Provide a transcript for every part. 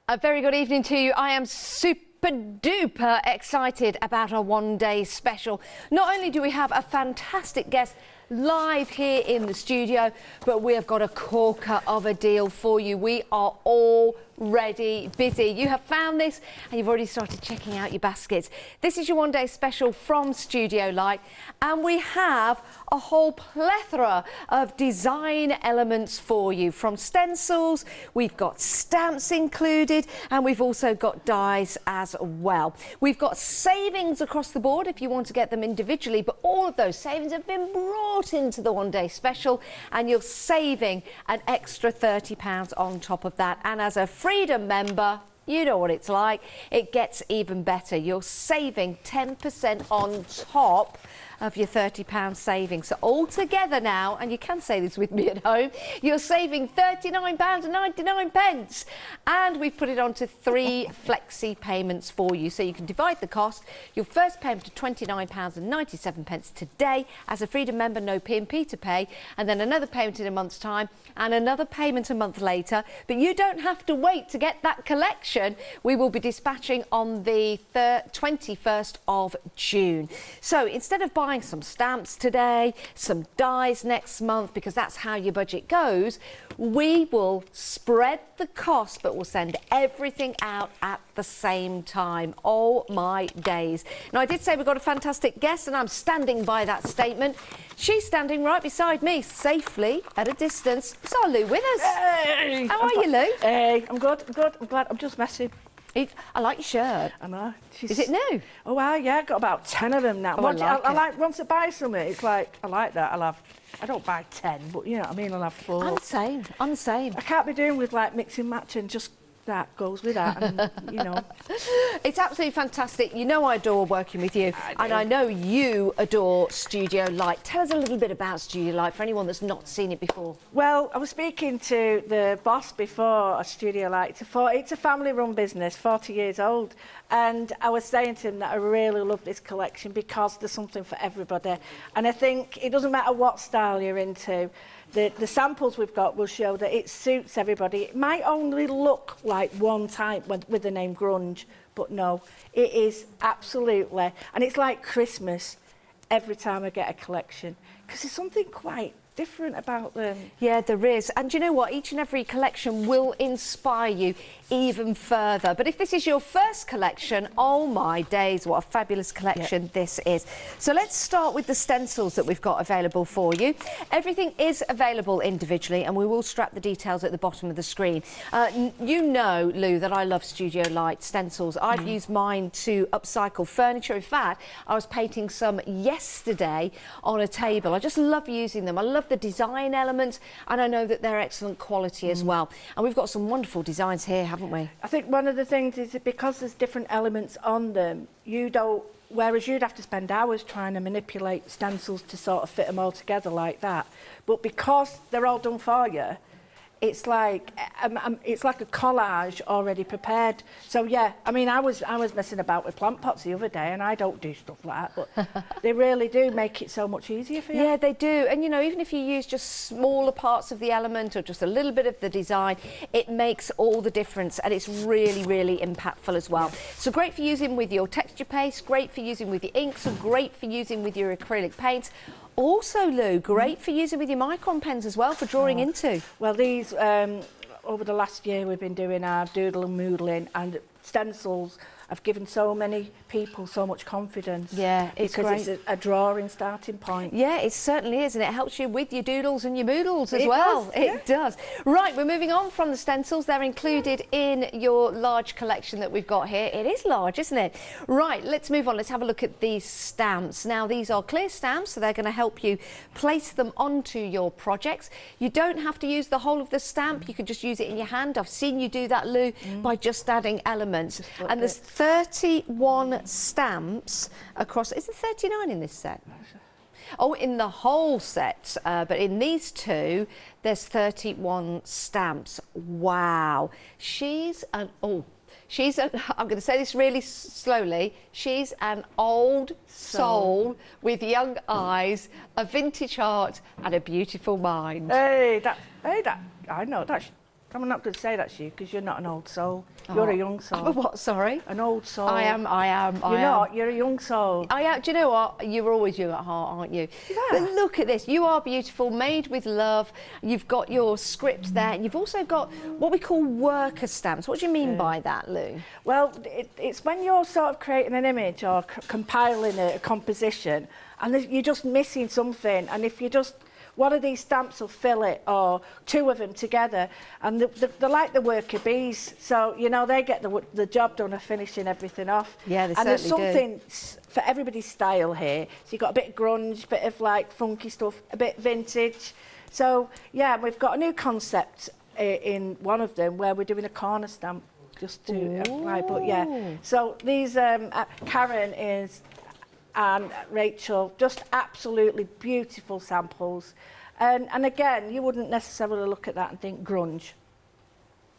A very good evening to you. I am super duper excited about our one-day special. Not only do we have a fantastic guest live here in the studio, but we have got a corker of a deal for you. We are already busy. You have found this and you've already started checking out your baskets. This is your one-day special from Studio Light, and we have a whole plethora of design elements for you. From stencils, we've got stamps included, and we've also got dies as well. We've got savings across the board if you want to get them individually, but all of those savings have been brought into the one-day special, and you're saving an extra £30 on top of that. And as a Freedom member, you know what it's like. It gets even better. You're saving 10% on top of your £30 savings. So all together now, and you can say this with me at home, you're saving £39.99. And we've put it onto 3 flexi payments for you, so you can divide the cost. Your first payment of £29.97 today. As a Freedom member, no P&P to pay, and then another payment in a month's time, and another payment a month later. But you don't have to wait to get that collection. We will be dispatching on the 21st of June. So instead of buying some stamps today, some dies next month, because that's how your budget goes, we will spread the cost, but we'll send everything out at the same time. Oh my days. Now, I did say we've got a fantastic guest, and I'm standing by that statement. She's standing right beside me, safely at a distance. It's our Lou with us. Hey! How are you, Lou? Hey, I'm good, I'm glad. I'm just messing. I like your shirt. I know. Is it new? Oh, wow, yeah, got about 10 of them now. Oh, I like once I buy something, it's like, I like that. I don't buy 10, but you know what I mean, I'll have 4. I'm the same. I'm the same. I can't be doing with like mixing matching, just that goes with that, and you know. It's absolutely fantastic. You know I adore working with you, and I know you adore Studio Light. Tell us a little bit about Studio Light for anyone that's not seen it before. Well, I was speaking to the boss before at Studio Light. It's a family-run business, 40 years old, and I was saying to him that I really love this collection because there's something for everybody, and I think it doesn't matter what style you're into. The samples we've got will show that it suits everybody. It might only look like one type with the name grunge, but no, it is absolutely, and it's like Christmas every time I get a collection, because there's something quite different about them. Yeah, there is. And you know what? Each and every collection will inspire you even further. But if this is your first collection, oh my days, what a fabulous collection this is. So let's start with the stencils that we've got available for you. Everything is available individually, and we will strap the details at the bottom of the screen. You know, Lou, that I love Studio Light stencils. I've used mine to upcycle furniture. In fact, I was painting some yesterday on a table. I just love using them. I love the design elements, and I know that they're excellent quality as well. And we've got some wonderful designs here, haven't we? I think one of the things is that because there's different elements on them, you don't, whereas you'd have to spend hours trying to manipulate stencils to sort of fit them all together like that, but because they're all done for you, it's like a collage already prepared. So yeah, I mean, I was messing about with plant pots the other day, and I don't do stuff like that, but they really do make it so much easier for you. Yeah, they do. And you know, even if you use just smaller parts of the element or just a little bit of the design, it makes all the difference, and it's really, really impactful as well. So great for using with your texture paste, great for using with your inks, and great for using with your acrylic paints. Also, Lou, great for using with your micron pens as well, for drawing into. Well, these, over the last year, we've been doing our doodle and moodling, and stencils have given so many people so much confidence. Yeah, it's because great. It's a drawing starting point. Yeah, it certainly is, and it helps you with your doodles and your moodles as It well. does, yeah. It does. Right, we're moving on from the stencils. They're included in your large collection that we've got here. It is large, isn't it? Right, let's move on. Let's have a look at these stamps. Now, these are clear stamps, so they're going to help you place them onto your projects. You don't have to use the whole of the stamp. You can just use it in your hand. I've seen you do that, Lou, by just adding elements. And there's 31 stamps across. Is there 39 in this set? Oh, in the whole set, but in these two, there's 31 stamps. Wow. I'm going to say this really slowly. She's an old soul with young eyes, a vintage heart, and a beautiful mind. I know, I'm not going to say that's you because you're not an old soul. You're a young soul. What, sorry? An old soul. I am. You're not, you're a young soul. I am. Do you know what? You're always young at heart, aren't you? Yeah. But look at this. You are beautiful, made with love. You've got your script there. And you've also got what we call worker stamps. What do you mean by that, Lou? Well, it's when you're sort of creating an image or compiling a composition and you're just missing something, and if you just one of these stamps will fill it, or two of them together, and they're like the worker bees. So, you know, they get the job done of finishing everything off. Yeah, they and there's certainly something for everybody's style here. So you've got a bit of grunge, a bit of like funky stuff, a bit vintage. So, yeah, we've got a new concept in one of them where we're doing a corner stamp just to apply. But yeah, so these Karen and Rachel, just absolutely beautiful samples. And again, you wouldn't necessarily look at that and think grunge.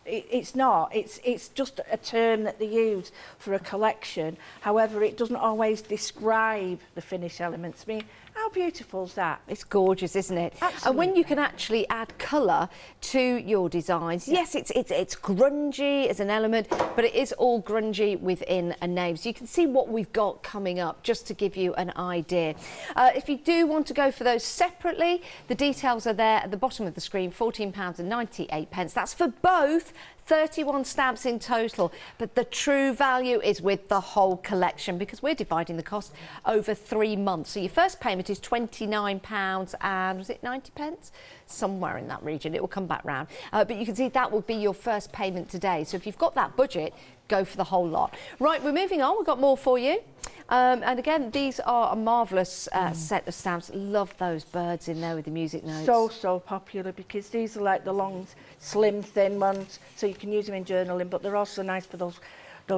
It's not. It's just a term that they use for a collection. However, it doesn't always describe the finish elements. I mean, how beautiful is that? It's gorgeous, isn't it? Absolutely. And when you can actually add colour to your designs, yes, it's grungy as an element, but it is all grungy within a name. So you can see what we've got coming up, just to give you an idea. If you do want to go for those separately, the details are there at the bottom of the screen, £14.98. That's for both. 31 stamps in total, but the true value is with the whole collection because we're dividing the cost over 3 months. So your first payment is £29 and was it 90 pence? Somewhere in that region. It will come back round. But you can see that will be your first payment today. So if you've got that budget, go for the whole lot. Right, we're moving on. We've got more for you. And again, these are a marvellous set of stamps. Love those birds in there with the music notes. So popular because these are like the long, slim, thin ones, so you can use them in journaling, but they're also nice for those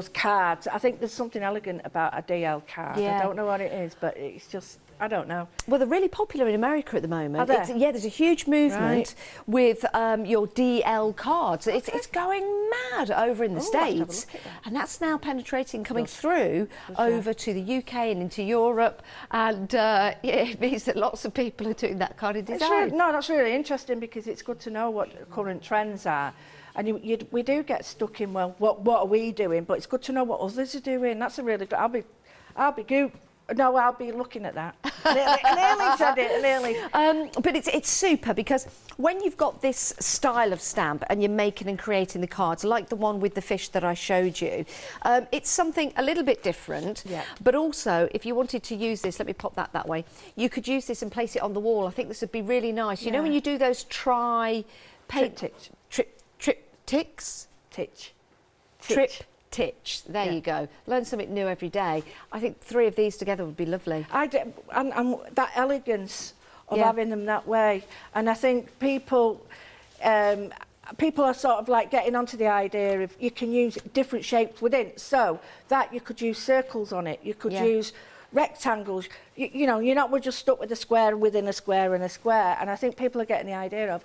cards. I think there's something elegant about a DL card. Yeah. I don't know what it is, but it's just, I don't know. Well, they're really popular in America at the moment. Are they? Yeah, there's a huge movement with your DL cards. Okay. It's going mad over in the States, and that's now penetrating, coming through over to the UK and into Europe. And yeah, it means that lots of people are doing that kind of design. That's really interesting because it's good to know what current trends are. And we do get stuck in, well, what are we doing? But it's good to know what others are doing. That's a really good. I'll be looking at that. Nearly said it, nearly. But it's super because when you've got this style of stamp and you're making and creating the cards, like the one with the fish that I showed you, it's something a little bit different. Yeah. But also, if you wanted to use this, let me pop that way, you could use this and place it on the wall. I think this would be really nice. You know when you do those triptychs. There you go. Learn something new every day. I think 3 of these together would be lovely. And that elegance of having them that way. And I think people are sort of like getting onto the idea of you can use different shapes within. So that you could use circles on it. You could use rectangles. You know, you're not just stuck with a square within a square and a square. And I think people are getting the idea of,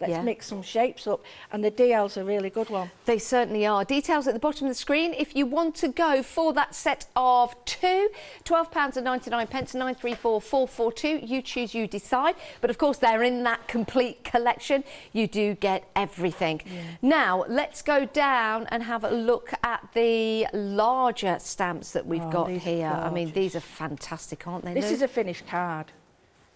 let's mix some shapes up. And the DL's a really good one. They certainly are. Details at the bottom of the screen. If you want to go for that set of 2, £12.99, 934442. You choose, you decide. But of course, they're in that complete collection. You do get everything. Yeah. Now, let's go down and have a look at the larger stamps that we've got here. I mean, these are fantastic, aren't they? This is a finished card.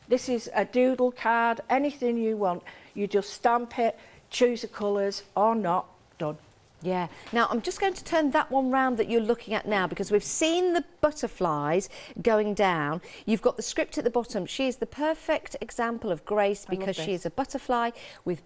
This is a doodle card, anything you want. You just stamp it, choose the colours or not, done. Yeah. Now, I'm just going to turn that one round that you're looking at now because we've seen the butterflies going down. You've got the script at the bottom. She is the perfect example of grace because she is a butterfly with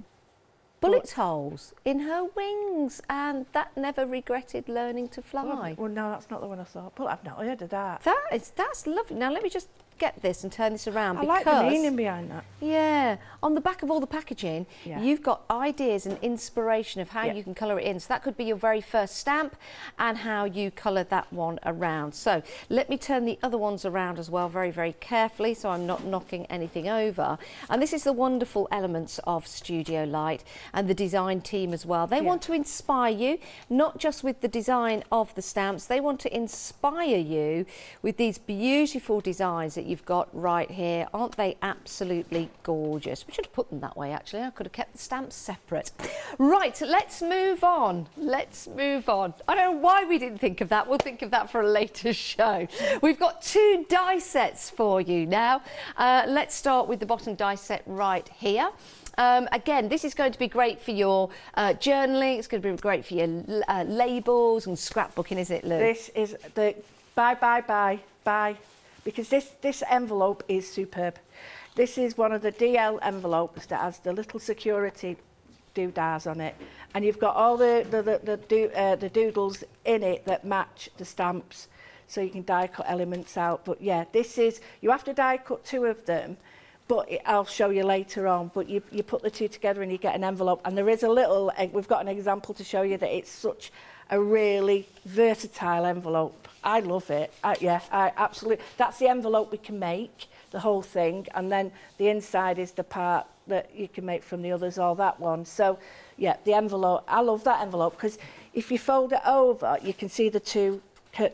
bullet holes in her wings and that never regretted learning to fly. Well, no, that's not the one I thought. But I've not heard of that. That's lovely. Now, let me just get this and turn this around I like the meaning behind that. Yeah, on the back of all the packaging you've got ideas and inspiration of how you can colour it in. So that could be your very first stamp and how you colour that one around. So let me turn the other ones around as well very, very carefully so I'm not knocking anything over. And this is the wonderful elements of Studio Light and the design team as well. They want to inspire you, not just with the design of the stamps, they want to inspire you with these beautiful designs that you've got right here. Aren't they absolutely gorgeous? We should have put them that way, actually. I could have kept the stamps separate. Right, let's move on. Let's move on. I don't know why we didn't think of that. We'll think of that for a later show. We've got 2 die sets for you now. Let's start with the bottom die set right here. Again, this is going to be great for your journaling. It's going to be great for your labels and scrapbooking, isn't it, Lou? This is the buy, because this envelope is superb. This is one of the DL envelopes that has the little security doodahs on it, and you've got all the doodles in it that match the stamps, so you can die cut elements out. But yeah, this is, you have to die cut 2 of them, but I'll show you later on. But you put the 2 together and you get an envelope. And there is a little, we've got an example to show you that it's such a really versatile envelope. I love it. Yeah, I absolutely. That's the envelope we can make, the whole thing. And then the inside is the part that you can make from the others, or that one. So yeah, the envelope, I love that envelope, because if you fold it over, you can see the 2.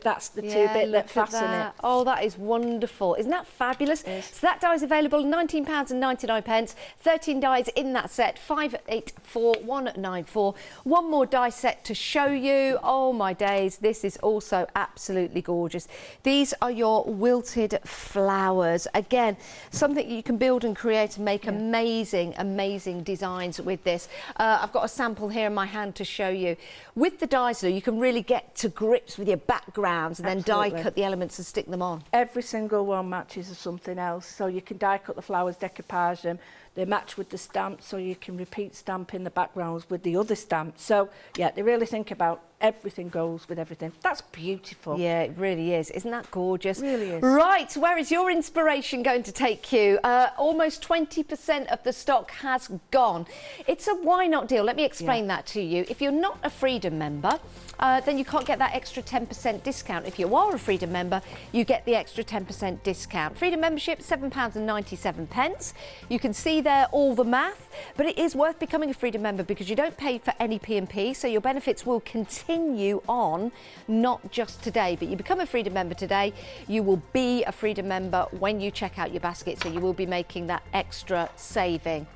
That's the 2 bit that fasten it. Oh, that is wonderful. Isn't that fabulous? Yes. So that die is available, £19.99. 13 dies in that set, 584194. One more die set to show you. Oh my days, this is also absolutely gorgeous. These are your wilted flowers. Again, something you can build and create and make amazing, amazing designs with this. I've got a sample here in my hand to show you. With the dies, you can really get to grips with your backgrounds and then die cut the elements and stick them on. Every single one matches with something else, so you can die cut the flowers, decoupage them. They match with the stamps, so you can repeat stamping the backgrounds with the other stamps. So yeah, they really think about everything goes with everything. That's beautiful. Yeah, it really is. Isn't that gorgeous? It really is. Right, where is your inspiration going to take you? Almost 20% of the stock has gone. It's a why not deal. Let me explain that to you. If you're not a Freedom member, then you can't get that extra 10% discount. If you are a Freedom member, you get the extra 10% discount. Freedom membership, £7.97. You can see there all the math, but it is worth becoming a Freedom member because you don't pay for any P&P, so your benefits will continue on, not just today. But you become a Freedom member today, you will be a Freedom member when you check out your basket, so you will be making that extra saving.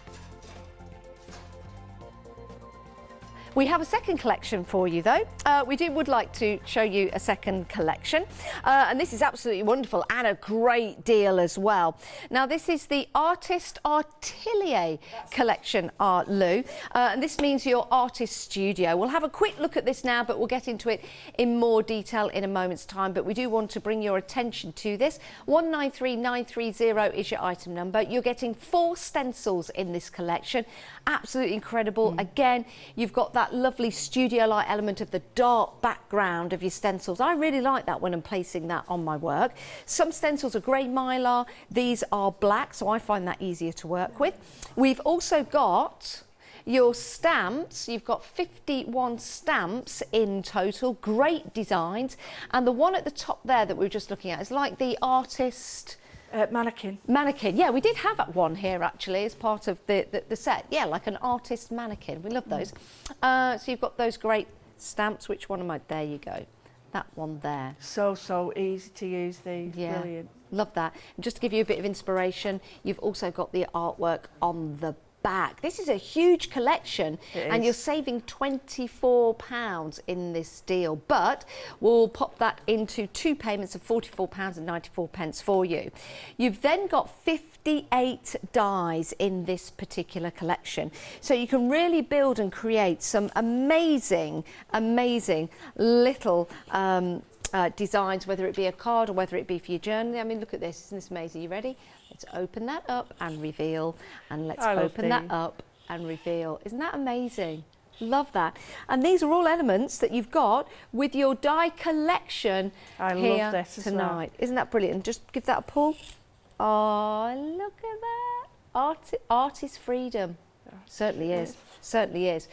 We have a second collection for you, though. We would like to show you a second collection. And this is absolutely wonderful and a great deal as well. Now, this is the Artist Atelier collection, Lou. And this means your artist studio. We'll have a quick look at this now, but we'll get into it in more detail in a moment's time. But we do want to bring your attention to this. 193930 is your item number. You're getting 4 stencils in this collection. Absolutely incredible. Again, you've got that lovely studio-like element of the dark background of your stencils. I really like that when I'm placing that on my work. Some stencils are grey mylar, these are black, so I find that easier to work with. We've also got your stamps. You've got 51 stamps in total, great designs, and the one at the top there that we were just looking at is like the artist... mannequin. Mannequin, yeah, we did have one here actually as part of the set. Yeah, like an artist mannequin. We love those. So you've got those great stamps. Which one am I? There you go. That one there. So easy to use these. Yeah. Brilliant. Love that. And just to give you a bit of inspiration, you've also got the artwork on the back. This is a huge collection and you're saving £24 in this deal, but we'll pop that into 2 payments of £44.94 for you. You've then got 58 dies in this particular collection, so you can really build and create some amazing little designs, whether it be a card or whether it be for your journey. I mean, look at this. Isn't this amazing? You ready? Let's open that up and reveal, and let's open that up and reveal. Isn't that amazing? Love that. And these are all elements that you've got with your die collection here tonight. Isn't that brilliant? Just give that a pull. Oh, look at that. Art is freedom. Certainly is. Certainly is.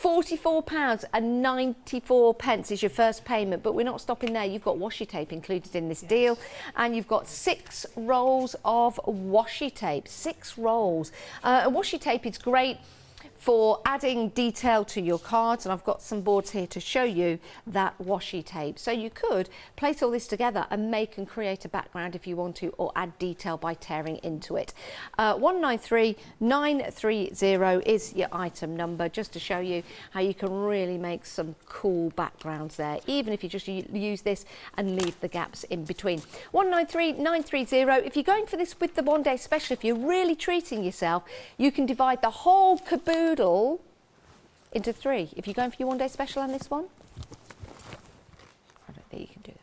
£44.94 is your first payment, but we're not stopping there. You've got washi tape included in this deal, and you've got 6 rolls of washi tape. 6 rolls. Washi tape is great for adding detail to your cards, and I've got some boards here to show you that washi tape. So you could place all this together and make and create a background if you want to, or add detail by tearing into it. 193930 is your item number, just to show you how you can really make some cool backgrounds there, even if you just use this and leave the gaps in between. 193930. If you're going for this with the one-day special, if you're really treating yourself, you can divide the whole caboodle into 3. If you're going for your one-day special on this one, I don't think you can do that.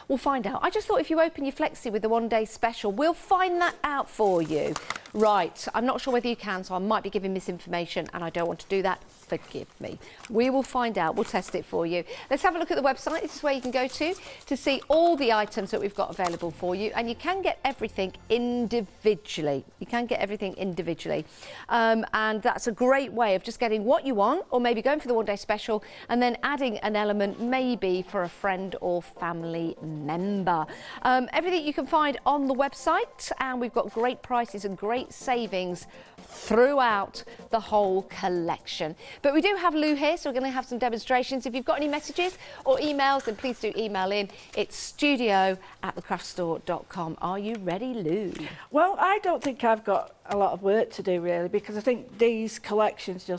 We'll find out. I just thought if you open your flexi with the one-day special, we'll find that out for you. Right, I'm not sure whether you can, so I might be giving misinformation, and I don't want to do that. Forgive me. We will find out. We'll test it for you. Let's have a look at the website. This is where you can go to see all the items that we've got available for you, and you can get everything individually. You can get everything individually, and that's a great way of just getting what you want, or maybe going for the one-day special and then adding an element maybe for a friend or family member. Everything you can find on the website, and we've got great prices and great savings throughout the whole collection. But we do have Lou here, so we're going to have some demonstrations. If you've got any messages or emails, then please do email in. It's studio@thecraftstore.com. Are you ready, Lou? Well, I don't think I've got a lot of work to do, really, because I think these collections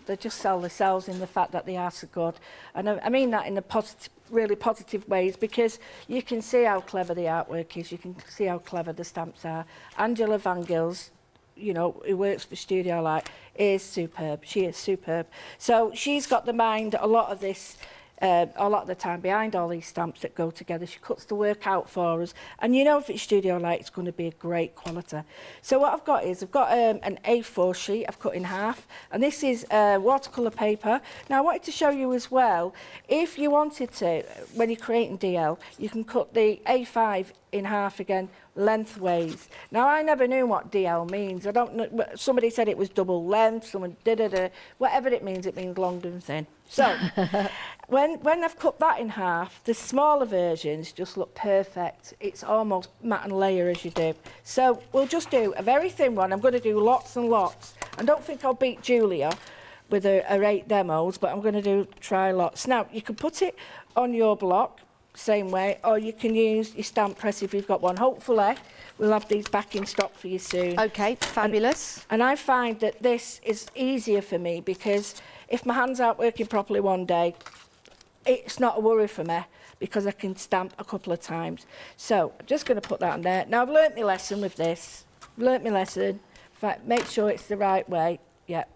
they just sell themselves in the fact that they are so good. And I mean that in a really positive ways, because you can see how clever the artwork is, you can see how clever the stamps are. Angela Van Gils, you know, who works for Studio Light, is superb. She is superb. So she's got the mind a lot of this, a lot of the time behind all these stamps that go together. She cuts the work out for us, and you know if it's Studio Light, it's going to be a great quality. So what I've got an A4 sheet I've cut in half, and this is watercolour paper. Now I wanted to show you as well, if you wanted to, when you're creating DL, you can cut the A5 in half again, lengthways. Now I never knew what DL means. I don't know. Somebody said it was double length. Someone whatever it means long and thin. So when I've cut that in half, the smaller versions just look perfect. It's almost matte and layer as you do. So we'll just do a very thin one. I'm going to do lots and lots. I don't think I'll beat Julia with her 8 demos, but I'm going to try lots. Now you can put it on your block, same way, or you can use your stamp press if you've got one. Hopefully we'll have these back in stock for you soon. Okay, fabulous. And I find that this is easier for me, because if my hands aren't working properly one day, it's not a worry for me, because I can stamp a couple of times. So I'm just going to put that on there. Now I've learnt my lesson with this. Learnt my lesson. In fact, make sure it's the right way. Yep.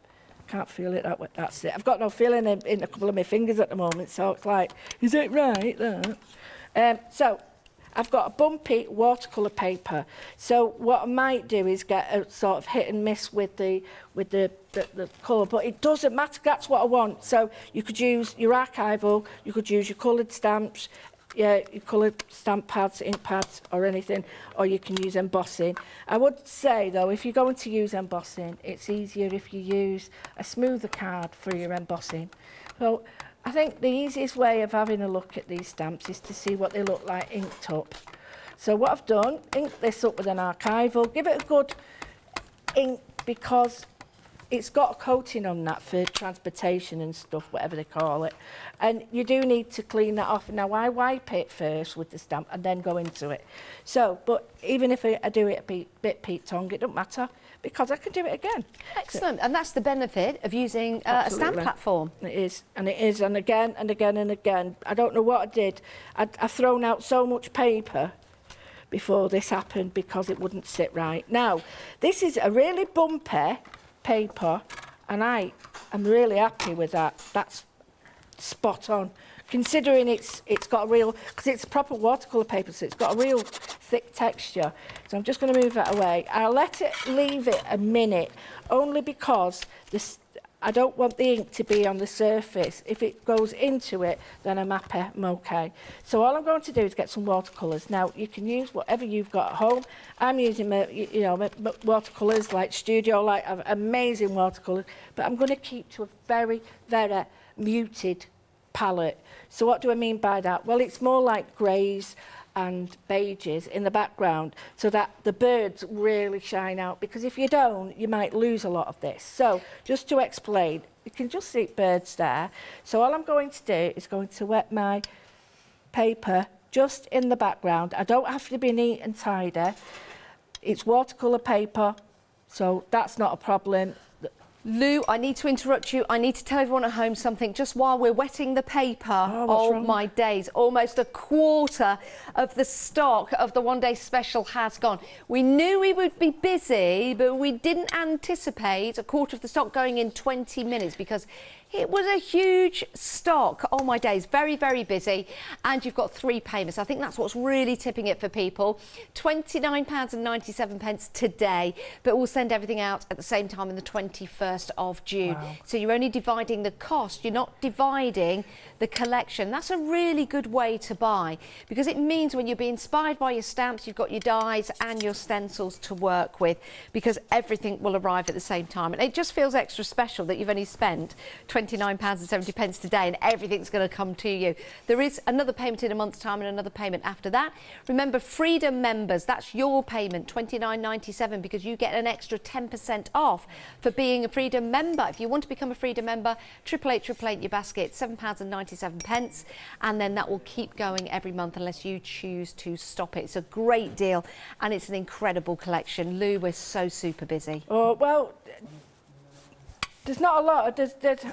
Can't feel it that way. That's it. I've got no feeling in a couple of my fingers at the moment, so it's like, is it right? That? So I've got a bumpy watercolour paper. So what I might do is get a sort of hit and miss with the colour, but it doesn't matter. That's what I want. So you could use your archival, you could use your coloured stamps, your coloured stamp pads, ink pads or anything, or you can use embossing. I would say though, if you're going to use embossing, it's easier if you use a smoother card for your embossing. So I think the easiest way of having a look at these stamps is to see what they look like inked up. So what I've done, ink this up with an archival, give it a good ink, because it's got a coating on that for transportation and stuff, whatever they call it. And you do need to clean that off. Now, I wipe it first with the stamp and then go into it. So, but even if I do it a bit Pete-tongue, it don't matter, because I can do it again. Excellent. And that's the benefit of using a stamp platform. It is, and it is, and again and again and again. I don't know what I did. I've thrown out so much paper before this happened because it wouldn't sit right. Now, this is a really bumpy paper, and I am really happy with that. That's spot on, considering it's got a real, because it's proper watercolour paper, so it's got a real thick texture. So I'm just going to move that away. I'll leave it a minute, only because I don't want the ink to be on the surface. If it goes into it, then I'm happy, I'm okay. So all I'm going to do is get some watercolours. Now, you can use whatever you've got at home. I'm using my watercolours like Studio Light, amazing watercolours, but I'm going to keep to a very, very muted palette. So what do I mean by that? Well, it's more like greys and beiges in the background so that the birds really shine out, because if you don't, you might lose a lot of this. So just to explain, you can just see birds there. So all I'm going to do is going to wet my paper just in the background. I don't have to be neat and tidy. It's watercolour paper, so that's not a problem. Lou, I need to interrupt you. I need to tell everyone at home something just while we're wetting the paper. Oh my days, almost a quarter of the stock of the one day special has gone. We knew we would be busy, but we didn't anticipate a quarter of the stock going in 20 minutes because it was a huge stock. Oh my days, very, very busy. And you've got 3 payments. I think that's what's really tipping it for people. £29.97 today, but we'll send everything out at the same time on the 21st of June. Wow. So you're only dividing the cost, you're not dividing the collection. That's a really good way to buy, because it means when you'll be inspired by your stamps, you've got your dies and your stencils to work with, because everything will arrive at the same time. And it just feels extra special that you've only spent £29.70 today and everything's going to come to you. There is another payment in a month's time and another payment after that. Remember, Freedom members, that's your payment, £29.97, because you get an extra 10% off for being a Freedom member. If you want to become a Freedom member, 88888 your basket, £7.97, and then that will keep going every month unless you choose to stop it. It's a great deal and it's an incredible collection. Lou, we're so super busy. Oh, well, there's not a lot.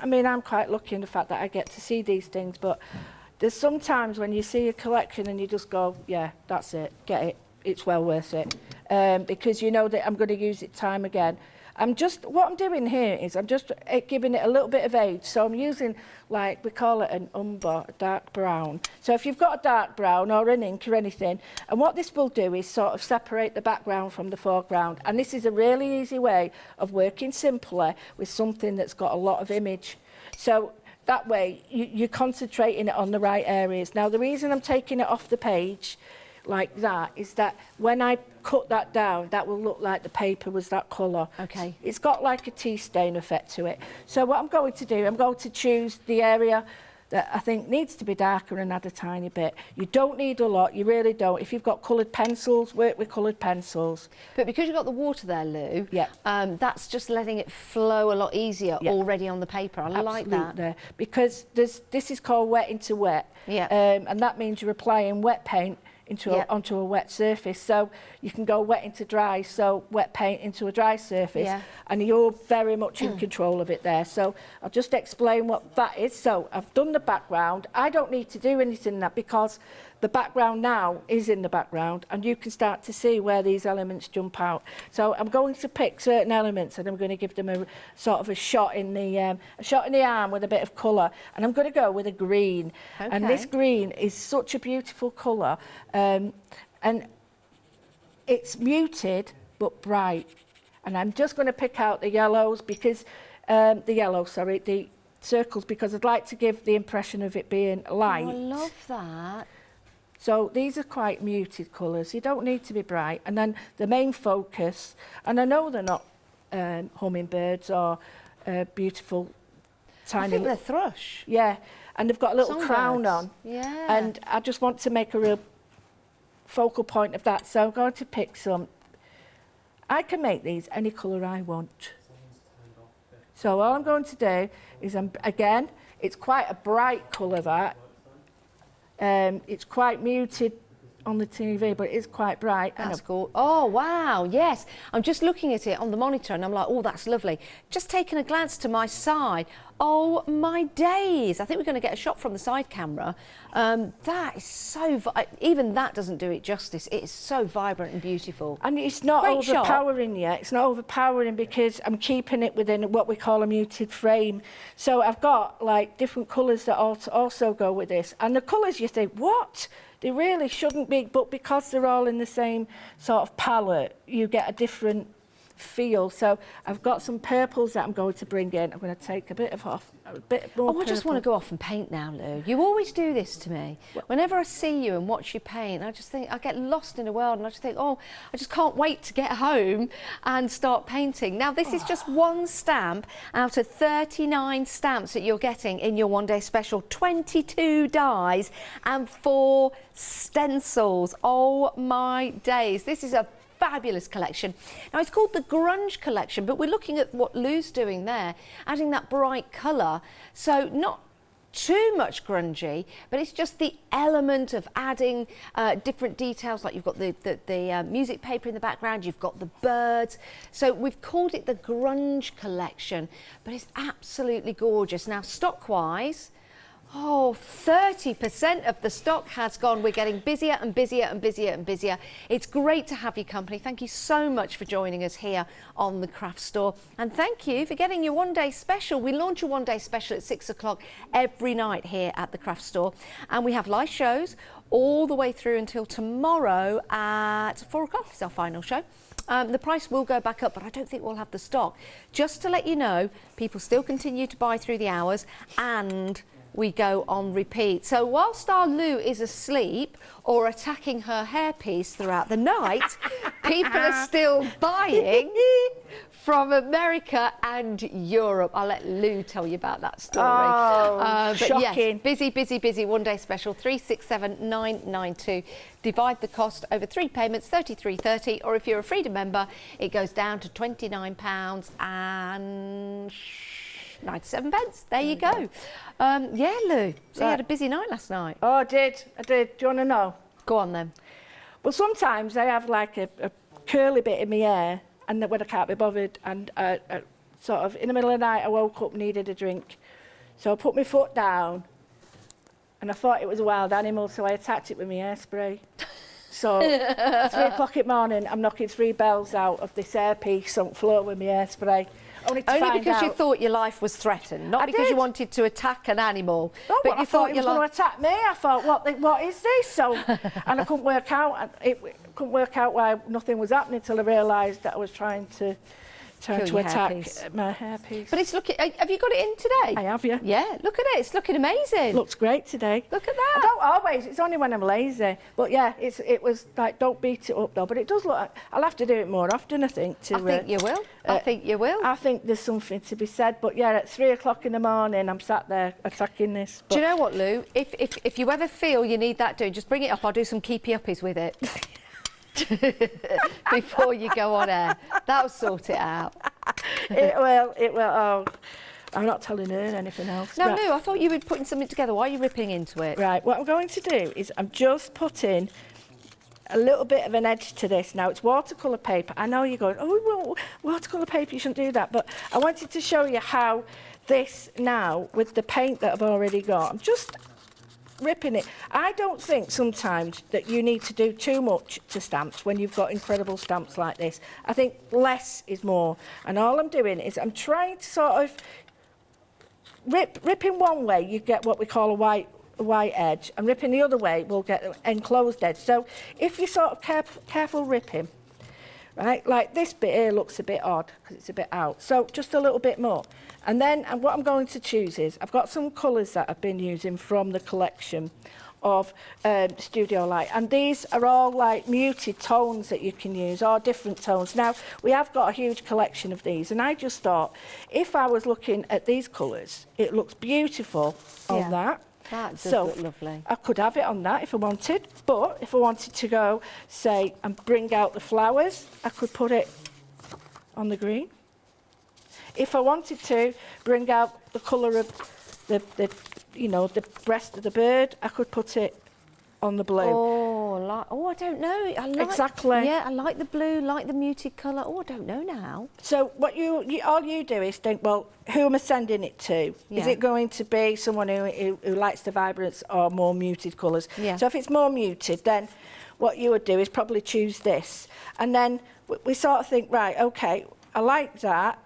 I mean, I'm quite lucky in the fact that I get to see these things, but there's sometimes when you see a collection and you just go, yeah, that's it, get it, it's well worth it, because you know that I'm going to use it time again. What I'm doing here is I'm just giving it a little bit of age. So I'm using, like, we call it an umber, a dark brown. So if you've got a dark brown or an ink or anything, and what this will do is sort of separate the background from the foreground. And this is a really easy way of working simpler with something that's got a lot of image. So that way you're concentrating it on the right areas. Now, the reason I'm taking it off the page like that is that when I cut that down, that will look like the paper was that colour. Okay. It's got like a tea stain effect to it. So what I'm going to do, I'm going to choose the area that I think needs to be darker and add a tiny bit. You don't need a lot, you really don't. If you've got coloured pencils, work with coloured pencils. But because you've got the water there, Lou, yeah, that's just letting it flow a lot easier already on the paper. I like that. Because this is called wet into wet. Yeah. And that means you're applying wet paint onto a wet surface. So you can go wet into dry, so wet paint into a dry surface, and you're very much in control of it there. So I'll just explain what that is. So I've done the background. I don't need to do anything in that because the background now is in the background and you can start to see where these elements jump out. So I'm going to pick certain elements and I'm going to give them a sort of a shot in the arm with a bit of colour, and I'm going to go with a green. Okay. And this green is such a beautiful colour, and it's muted but bright. And I'm just going to pick out the yellows because the circles, because I'd like to give the impression of it being light. Oh, I love that. So these are quite muted colours. You don't need to be bright. And then the main focus, and I know they're not hummingbirds or beautiful tiny... I think they're thrush. Yeah, and they've got a little crown on. Yeah. And I just want to make a real focal point of that. So I'm going to pick some. I can make these any colour I want. So all I'm going to do is, again, it's quite a bright colour, that. It's quite muted on the TV, but it is quite bright. That's cool. Oh, wow, yes. I'm just looking at it on the monitor and I'm like, oh, that's lovely. Just taking a glance to my side. Oh, my days. I think we're going to get a shot from the side camera. That is so... even that doesn't do it justice. It is so vibrant and beautiful. And it's not overpowering yet. It's not overpowering because I'm keeping it within what we call a muted frame. So I've got, like, different colours that also go with this. And the colours, you think, what? They really shouldn't be, but because they're all in the same sort of palette, you get a different feel. So I've got some purples that I'm going to bring in. I'm going to take a bit more Oh, I just want to go off and paint now, Lou. You always do this to me. Whenever I see you and watch you paint, I just think, I get lost in the world and I just think, oh, I just can't wait to get home and start painting. Now, this is just one stamp out of 39 stamps that you're getting in your one-day special. 22 dies and 4 stencils. Oh, my days. This is a fabulous collection. Now, it's called the Grunge Collection, but we're looking at what Lou's doing there, adding that bright colour. So not too much grungy, but it's just the element of adding different details, like you've got the music paper in the background, you've got the birds. So we've called it the Grunge Collection, but it's absolutely gorgeous. Now, stock-wise, oh, 30% of the stock has gone. We're getting busier and busier and busier and busier. It's great to have your company. Thank you so much for joining us here on the Craft Store. And thank you for getting your one-day special. We launch a one-day special at 6 o'clock every night here at the Craft Store. And we have live shows all the way through until tomorrow at 4 o'clock is our final show. The price will go back up, but I don't think we'll have the stock. Just to let you know, people still continue to buy through the hours and we go on repeat. So whilst our Lou is asleep or attacking her hairpiece throughout the night, people are still buying from America and Europe. I'll let Lou tell you about that story. Oh, but shocking. Yes, busy, busy, busy. One day special, 367992. Divide the cost over 3 payments, 33.30, or if you're a Freedom member, it goes down to £29 and 97 pence. There you go. Yeah, Lou. So you had a busy night last night. Oh, I did. Do you want to know? Go on then. Well, sometimes I have like a curly bit in my hair, and when I can't be bothered, and sort of in the middle of the night I woke up, needed a drink. So I put my foot down, and I thought it was a wild animal, so I attacked it with my hairspray. So 3 o'clock in the morning, I'm knocking 3 bells out of this hairpiece on the floor with my hairspray. Only because you thought your life was threatened, not because you wanted to attack an animal. No, but you thought he was going to attack me. I thought, what is this? So, and I couldn't work out. Couldn't work out why nothing was happening until I realised that I was trying to attack my hairpiece. But it's looking. Have you got it in today? I have, yeah. Yeah, look at it. It's looking amazing. Looks great today. Look at that. I don't always. It's only when I'm lazy. But yeah, it was like, don't beat it up though. But it does look. I'll have to do it more often, I think. I think you will. I think you will. I think there's something to be said. But yeah, at 3 o'clock in the morning, I'm sat there attacking this. Do you know what, Lou? If you ever feel you need that doing, just bring it up. I'll do some keepy uppies with it. Before you go on air. That'll sort it out. It will. Oh, I'm not telling her anything else. No, Lou, I thought you were putting something together. Why are you ripping into it? Right, what I'm going to do is I'm just putting a little bit of an edge to this. Now, it's watercolour paper. I know you're going, oh, well, watercolour paper, you shouldn't do that. But I wanted to show you how this now, with the paint that I've already got, I'm just ripping it. I don't think sometimes that you need to do too much to stamps when you've got incredible stamps like this. I think less is more. And all I'm doing is I'm trying to sort of ripping one way, you get what we call a white edge, and ripping the other way, we'll get an enclosed edge. So if you're sort of careful ripping, right, like this bit here looks a bit odd because it's a bit out. So just a little bit more. And then what I'm going to choose is, I've got some colours that I've been using from the collection of Studio Light. And these are all like muted tones that you can use, or different tones. Now, we have got a huge collection of these. And I just thought, if I was looking at these colours, it looks beautiful on that. That does look lovely. I could have it on that if I wanted. But if I wanted to go, say, and bring out the flowers, I could put it on the green. If I wanted to bring out the colour of the breast of the bird, I could put it on the blue. Oh, I don't know. Exactly. Yeah, I like the blue, like the muted colour. Oh, I don't know now. So what all you do is think, well, who am I sending it to? Yeah. Is it going to be someone who likes the vibrance or more muted colours? Yeah. So if it's more muted, then what you would do is probably choose this. And then we sort of think, right, okay, I like that.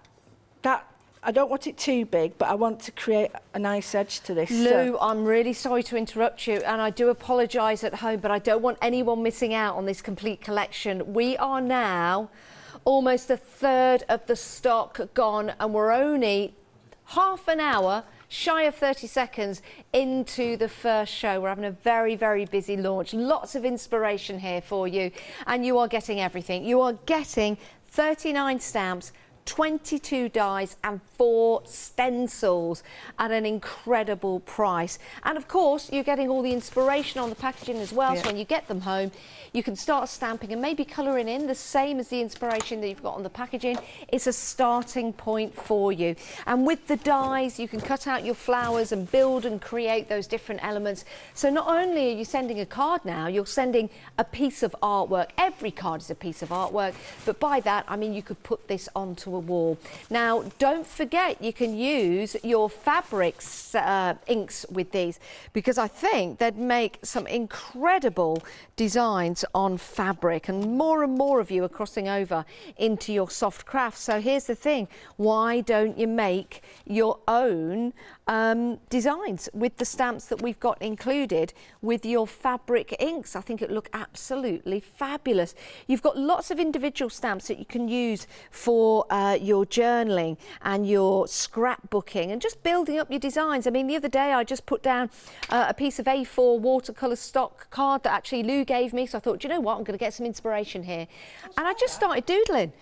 I don't want it too big, but I want to create a nice edge to this. Lou, I'm really sorry to interrupt you, and I do apologise at home, but I don't want anyone missing out on this complete collection. We are now almost a third of the stock gone, and we're only half an hour shy of 30 seconds into the first show. We're having a very, very busy launch. Lots of inspiration here for you, and you are getting everything. You are getting 39 stamps, 22 dies and 4 stencils at an incredible price. And of course, you're getting all the inspiration on the packaging as well. So when you get them home, you can start stamping and maybe colouring in the same as the inspiration that you've got on the packaging. It's a starting point for you. And with the dies, you can cut out your flowers and build and create those different elements. So not only are you sending a card now, you're sending a piece of artwork. Every card is a piece of artwork, but by that, I mean you could put this onto a wall. Now, don't forget you can use your fabrics inks with these, because I think they'd make some incredible designs on fabric, and more of you are crossing over into your soft crafts. So here's the thing, why don't you make your own designs with the stamps that we've got included with your fabric inks? I think it look absolutely fabulous. You've got lots of individual stamps that you can use for your journaling and your scrapbooking and just building up your designs. I mean, the other day I just put down a piece of A4 watercolour stock card that actually Lou gave me, so I thought, do you know what, I'm going to get some inspiration here. And I just started doodling.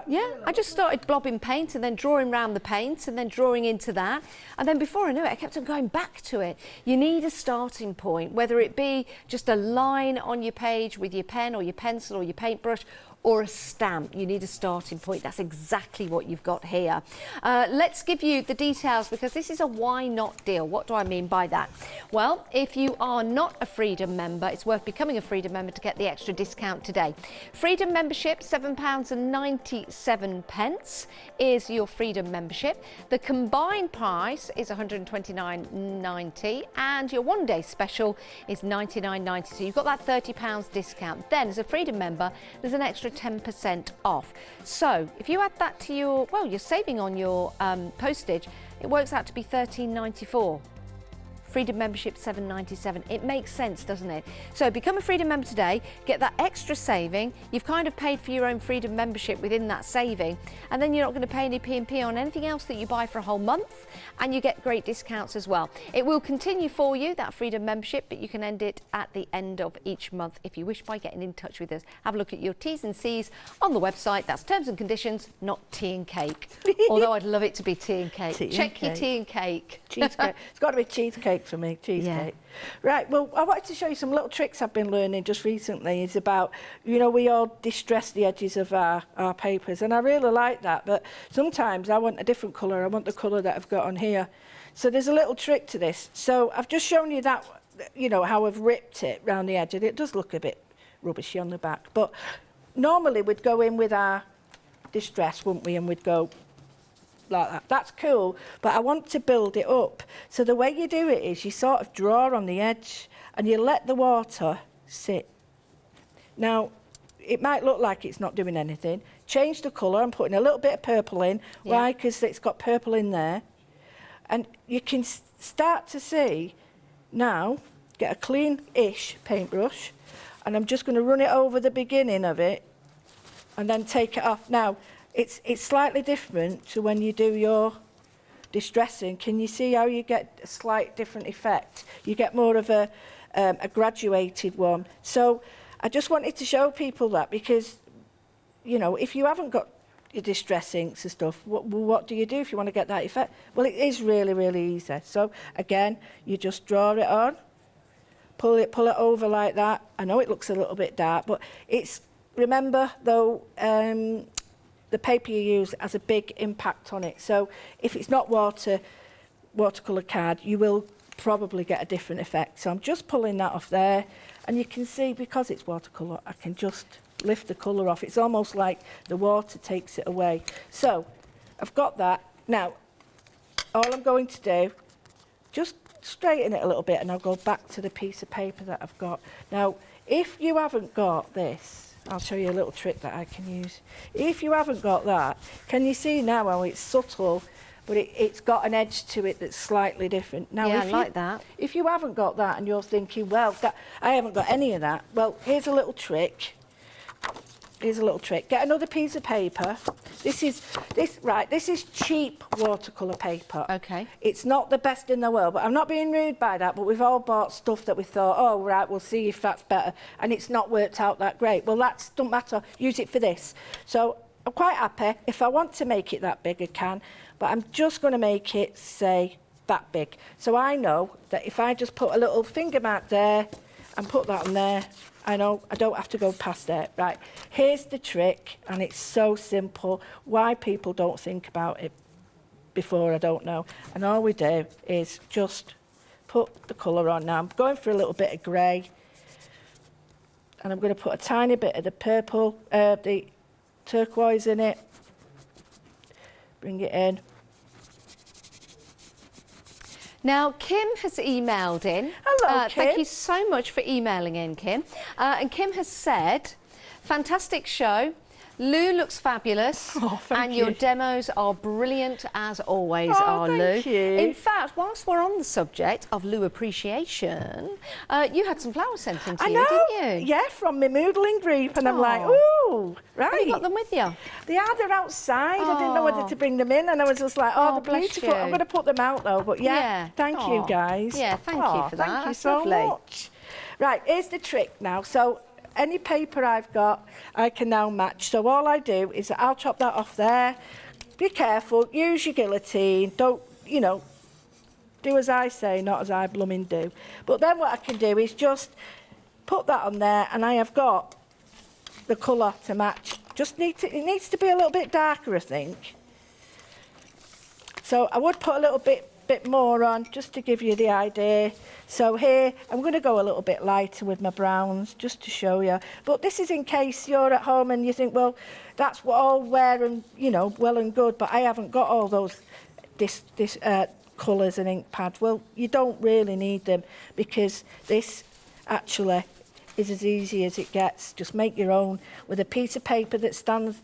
Yeah, I just started blobbing paint and then drawing around the paint and then drawing into that. And then before I knew it, I kept on going back to it. You need a starting point, whether it be just a line on your page with your pen or your pencil or your paintbrush, or a stamp. You need a starting point. That's exactly what you've got here. Let's give you the details, because this is a why not deal. What do I mean by that? Well, if you are not a Freedom member, it's worth becoming a Freedom member to get the extra discount today. Freedom membership, £7.97 is your Freedom membership. The combined price is £129.90 and your one-day special is £99.90. So you've got that £30 discount. Then as a Freedom member, there's an extra 10% off. So if you add that to your, well, you're saving on your postage, it works out to be £13.94. Freedom membership £7.97. It makes sense, doesn't it? So become a Freedom member today, get that extra saving. You've kind of paid for your own Freedom membership within that saving, and then you're not going to pay any P&P on anything else that you buy for a whole month, and you get great discounts as well. It will continue for you, that Freedom membership, but you can end it at the end of each month if you wish by getting in touch with us. Have a look at your T's and C's on the website. That's terms and conditions, not tea and cake. Although I'd love it to be tea and cake. Check your tea and cake. Cheesecake. It's got to be cheesecake for me, cheesecake. Yeah. Right, well, I wanted to show you some little tricks I've been learning just recently. It's about, you know, we all distress the edges of our papers, and I really like that, but sometimes I want a different colour. I want the colour that I've got on here. So there's a little trick to this. So I've just shown you that, you know, how I've ripped it round the edge, and it does look a bit rubbishy on the back, but normally we'd go in with our distress, wouldn't we, and we'd go like that. That's cool, but I want to build it up. So the way you do it is you sort of draw on the edge and you let the water sit. Now, it might look like it's not doing anything. Change the colour. I'm putting a little bit of purple in. Yeah. Why? Because it's got purple in there. And you can start to see now, get a clean-ish paintbrush, and I'm just going to run it over the beginning of it and then take it off. Now, it's slightly different to when you do your distressing. Can you see how you get a slight different effect? You get more of a graduated one. So I just wanted to show people that, because, you know, if you haven't got your distress inks and stuff, what do you do if you want to get that effect? Well, it is really, really easy. So again, you just draw it on, pull it over like that. I know it looks a little bit dark, but it's, remember though, the paper you use has a big impact on it. So if it's not watercolour card, you will probably get a different effect. So I'm just pulling that off there, and you can see, because it's watercolour, I can just lift the colour off. It's almost like the water takes it away. So I've got that. Now, all I'm going to do, just straighten it a little bit, and I'll go back to the piece of paper that I've got. Now, if you haven't got this, I'll show you a little trick that I can use. If you haven't got that, can you see now how it's subtle, but it's got an edge to it that's slightly different? Now, yeah, I like that. If you haven't got that and you're thinking, well, I haven't got any of that, well, here's a little trick. here's a little trick. Get another piece of paper. This is cheap watercolour paper. Okay. It's not the best in the world, but I'm not being rude by that, but we've all bought stuff that we thought, oh, right, we'll see if that's better, and it's not worked out that great. Well, that doesn't matter. Use it for this. So I'm quite happy. If I want to make it that big, I can, but I'm just going to make it, say, that big. So I know that if I just put a little finger mark there and put that on there, I know I don't have to go past it. Right, here's the trick, and it's so simple. Why people don't think about it before, I don't know. And all we do is just put the colour on. Now I'm going for a little bit of grey, and I'm going to put a tiny bit of the purple, the turquoise in it. Bring it in. Now, Kim has emailed in. Hello, Kim. Thank you so much for emailing in, Kim. And Kim has said, fantastic show. Lou looks fabulous. Oh, thank and you. your demos are brilliant as always, thank Lou. you. In fact, whilst we're on the subject of Lou appreciation, you had some flowers sent in to you, didn't you? Yeah, from my moodling group, and I'm like, Oh. ooh, right. Have you got them with you? They're outside. I didn't know whether to bring them in, and I was just like, Oh, they're bless beautiful. you. I'm going to put them out though, but yeah. Thank you, guys. Yeah, thank you for that. Thank you That's so lovely. much. Right, here's the trick now. So any paper I've got, I can now match. So all I do is I'll chop that off there. Be careful, use your guillotine. Don't, you know, do as I say, not as I blooming do. But then what I can do is just put that on there, and I have got the colour to match. It needs to be a little bit darker, I think. So I would put a little bit more on, just to give you the idea. So here, I'm going to go a little bit lighter with my browns, just to show you. But this is in case you're at home and you think, well, that's what all wear and, you know, well and good, but I haven't got all those colours and ink pads. Well, you don't really need them, because this actually is as easy as it gets. Just make your own with a piece of paper that stands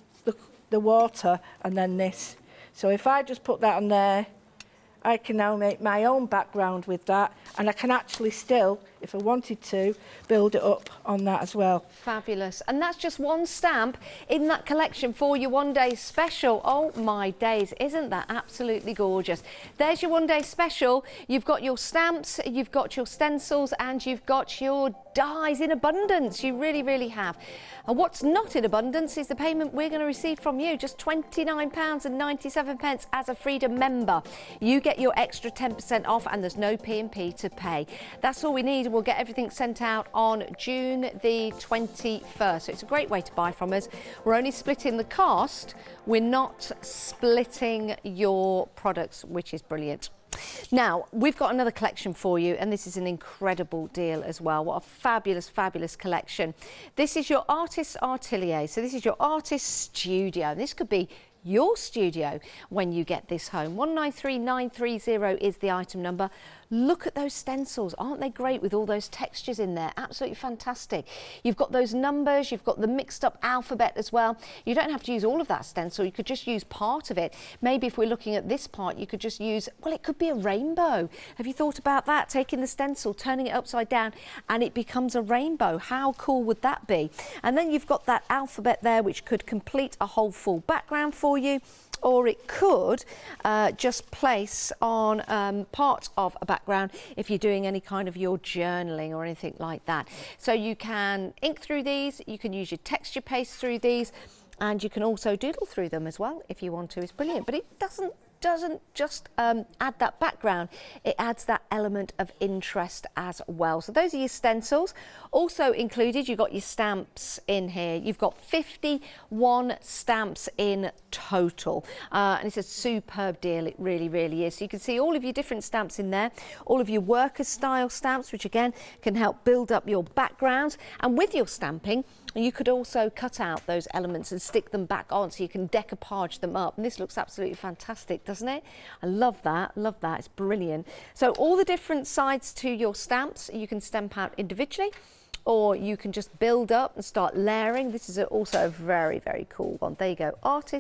the water, and then this. So if I just put that on there, I can now make my own background with that, and I can actually still, if I wanted to, build it up on that as well. Fabulous. And that's just one stamp in that collection for your one-day special. Oh my days, isn't that absolutely gorgeous? There's your one-day special. You've got your stamps, you've got your stencils, and you've got your dies in abundance. You really, really have. And what's not in abundance is the payment we're going to receive from you, just £29.97 as a Freedom member. You get your extra 10% off, and there's no P&P to pay. That's all we need. We'll get everything sent out on June the 21st. So it's a great way to buy from us. We're only splitting the cost. We're not splitting your products, which is brilliant. Now, we've got another collection for you, and this is an incredible deal as well. What a fabulous, fabulous collection. This is your artist's atelier. So this is your artist's studio. This could be your studio when you get this home. 193930 is the item number. Look at those stencils. Aren't they great with all those textures in there? Absolutely fantastic. You've got those numbers, you've got the mixed up alphabet as well. You don't have to use all of that stencil. You could just use part of it. Maybe if we're looking at this part, you could just use, well, it could be a rainbow. Have you thought about that? Taking the stencil, turning it upside down, and it becomes a rainbow. How cool would that be? And then you've got that alphabet there, which could complete a whole full background for you. Or it could just place on part of a background if you're doing any kind of your journaling or anything like that. So you can ink through these, you can use your texture paste through these, and you can also doodle through them as well if you want to. It's brilliant, but it doesn't just add that background, it adds that element of interest as well. So those are your stencils. Also included, you've got your stamps in here. You've got 51 stamps in total, and it's a superb deal. It really, really is. So you can see all of your different stamps in there, all of your worker style stamps, which again can help build up your backgrounds. And with your stamping, you could also cut out those elements and stick them back on, so you can decoupage them up. And this looks absolutely fantastic, doesn't it? I love that, love that. It's brilliant. So all the different sides to your stamps, you can stamp out individually, or you can just build up and start layering. This is also a very, very cool one. There you go. Art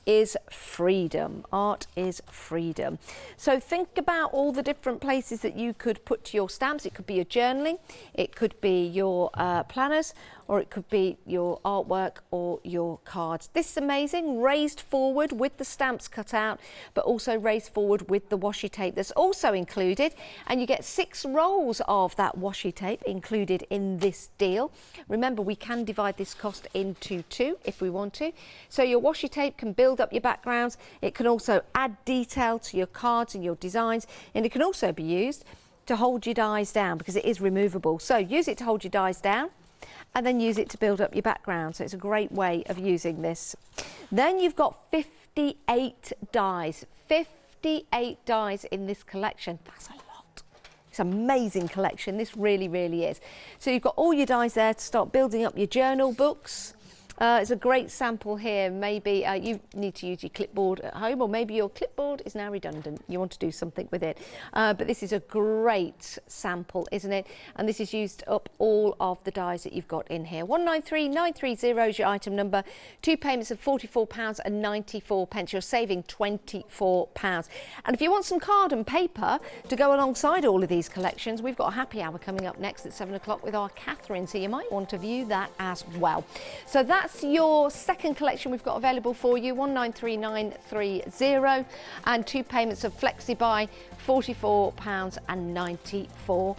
is freedom. Art is freedom. So think about all the different places that you could put your stamps. It could be your journaling, it could be your planners, or it could be your artwork or your cards. This is amazing, raised forward with the stamps cut out, but also raised forward with the washi tape that's also included. And you get 6 rolls of that washi tape included in this deal. Remember, we can divide this cost into 2 if we want to. So your washi tape can build up your backgrounds. It can also add detail to your cards and your designs, and it can also be used to hold your dies down because it is removable. So use it to hold your dies down, and then use it to build up your background. So it's a great way of using this. Then you've got 58 dies. 58 dies in this collection. That's a lot. It's an amazing collection. This really, really is. So you've got all your dies there to start building up your journal books. It's a great sample here. Maybe you need to use your clipboard at home, or maybe your clipboard is now redundant. You want to do something with it. But this is a great sample, isn't it? And this is used up all of the dies that you've got in here. 193930 is your item number. 2 payments of £44.94. You're saving £24. And if you want some card and paper to go alongside all of these collections, we've got a happy hour coming up next at 7 o'clock with our Catherine. So you might want to view that as well. So that's your second collection we've got available for you, 193930, and 2 payments of FlexiBuy, £44.94.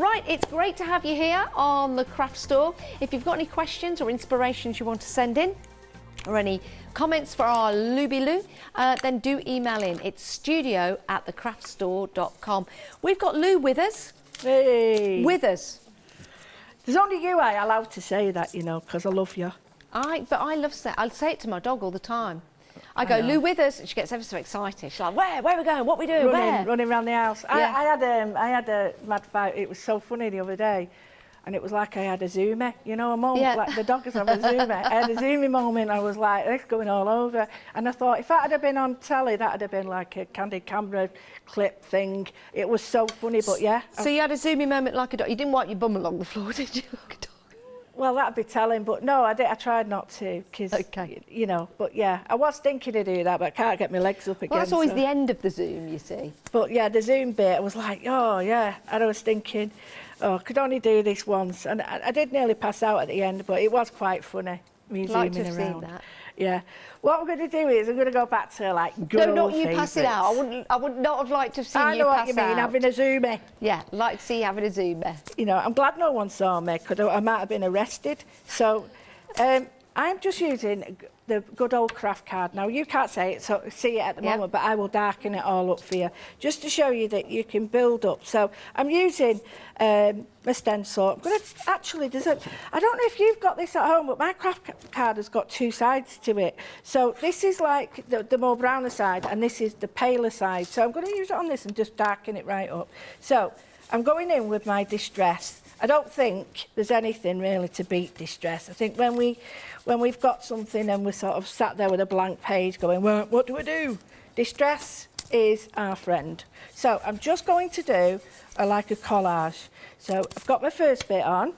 Right, it's great to have you here on the craft store. If you've got any questions or inspirations you want to send in, or any comments for our Luby Lou, then do email in. It's studio@thecraftstore.com. We've got Lou with us. Hey. With us. There's only you I allowed to say that, you know, because I love you. But I love I'll say it to my dog all the time. I go, Lou with us, and she gets ever so excited. She's like, where are we going? What are we doing? Running around the house. Yeah. I had a mad fight. It was so funny the other day. And it was like I had a zoomy, you know, a moment, Yeah. like the doggers have a zoomy. I had a zoomy moment. I was like, it's going all over. And I thought, if that had been on telly, that would have been like a candid camera clip thing. It was so funny, but yeah. So you had a zoomy moment like a dog. You didn't wipe your bum along the floor, did you? Like a dog? Well, that'd be telling, but no, I tried not to, because, you know, but yeah, I was thinking to do that, but I can't get my legs up again. Well, that's always so. the end of the Zoom, you see. But yeah, the Zoom bit, I was like, oh yeah, and I was thinking, oh, I could only do this once, and I did nearly pass out at the end, but it was quite funny, me I'd like to zooming have around. seen that. Yeah. What I'm going to do is I'm going to go back to like good No, old not you pass it out. I would not have liked to have seen you pass out. I know what you mean, having a zoomie. Yeah, like to see you having a zoomie. You know, I'm glad no one saw me, because I might have been arrested. So I'm just using the good old craft card. Now, you can't see it at the moment, but I will darken it all up for you, just to show you that you can build up. So I'm using a stencil. I'm going to actually, I don't know if you've got this at home, but my craft card has got 2 sides to it. So this is like the more browner side, and this is the paler side. So I'm going to use it on this and just darken it right up. So I'm going in with my distress. I don't think there's anything really to beat distress. I think when we've got something and we're sort of sat there with a blank page going, well, what do I do? Distress is our friend. So I'm just going to do like a collage. So I've got my first bit on,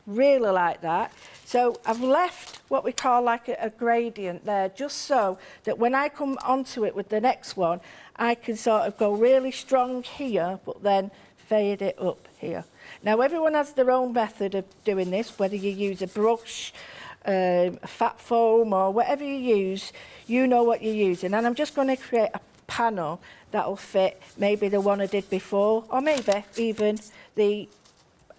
really like that. So I've left what we call like a gradient there, just so that when I come onto it with the next one, I can sort of go really strong here, but then fade it up here. Now, everyone has their own method of doing this, whether you use a brush, a fat foam, or whatever you use, you know what you're using. And I'm just going to create a panel that'll fit maybe the one I did before, or maybe even a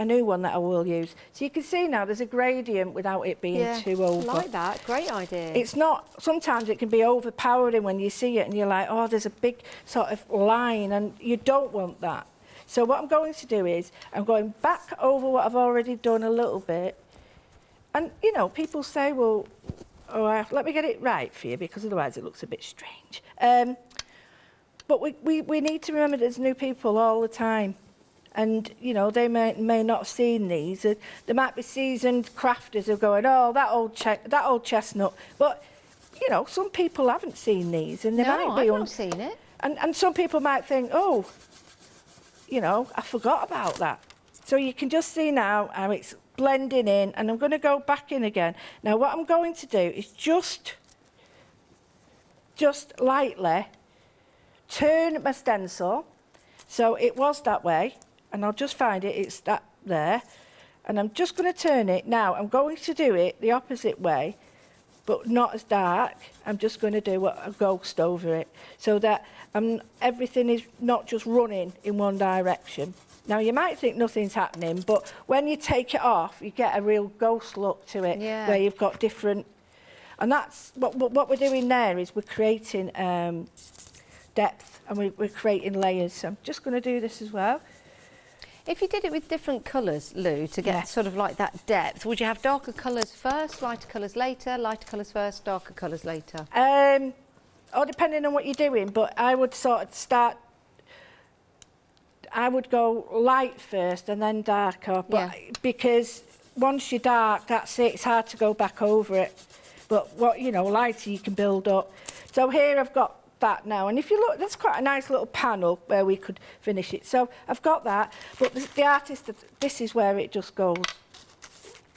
new one that I will use. So you can see now there's a gradient without it being too over. I like that. Great idea. It's not, sometimes it can be overpowering when you see it and you're like, oh, there's a big sort of line, and you don't want that. So what I'm going to do is I'm going back over what I've already done a little bit. And, you know, people say, well, let me get it right for you, because otherwise it looks a bit strange. But we need to remember there's new people all the time. And, you know, they may not have seen these. There might be seasoned crafters who are going, oh, that old chestnut. But, you know, some people haven't seen these. And they might be I've not seen it. And some people might think, oh, you know, I forgot about that. So you can just see now how it's blending in, and I'm going to go back in again. Now what I'm going to do is just lightly turn my stencil so it was that way, and I'll just find it's that there, and I'm just going to turn it. Now I'm going to do it the opposite way, but not as dark. I'm just going to do a ghost over it so that everything is not just running in one direction. Now you might think nothing's happening, but when you take it off, you get a real ghost look to it, where you've got different. And that's what we're doing there, is we're creating depth, and we're creating layers. So I'm just going to do this as well. If you did it with different colours, Lou, to get sort of like that depth, would you have darker colours first, lighter colours later, lighter colours first, darker colours later? Or depending on what you're doing, but I would sort of start. I would go light first and then darker, but because once you're dark, that's it. It's hard to go back over it. But lighter you can build up. So here I've got that now, and if you look, that's quite a nice little panel where we could finish it. So I've got that, but the artist, this is where it just goes.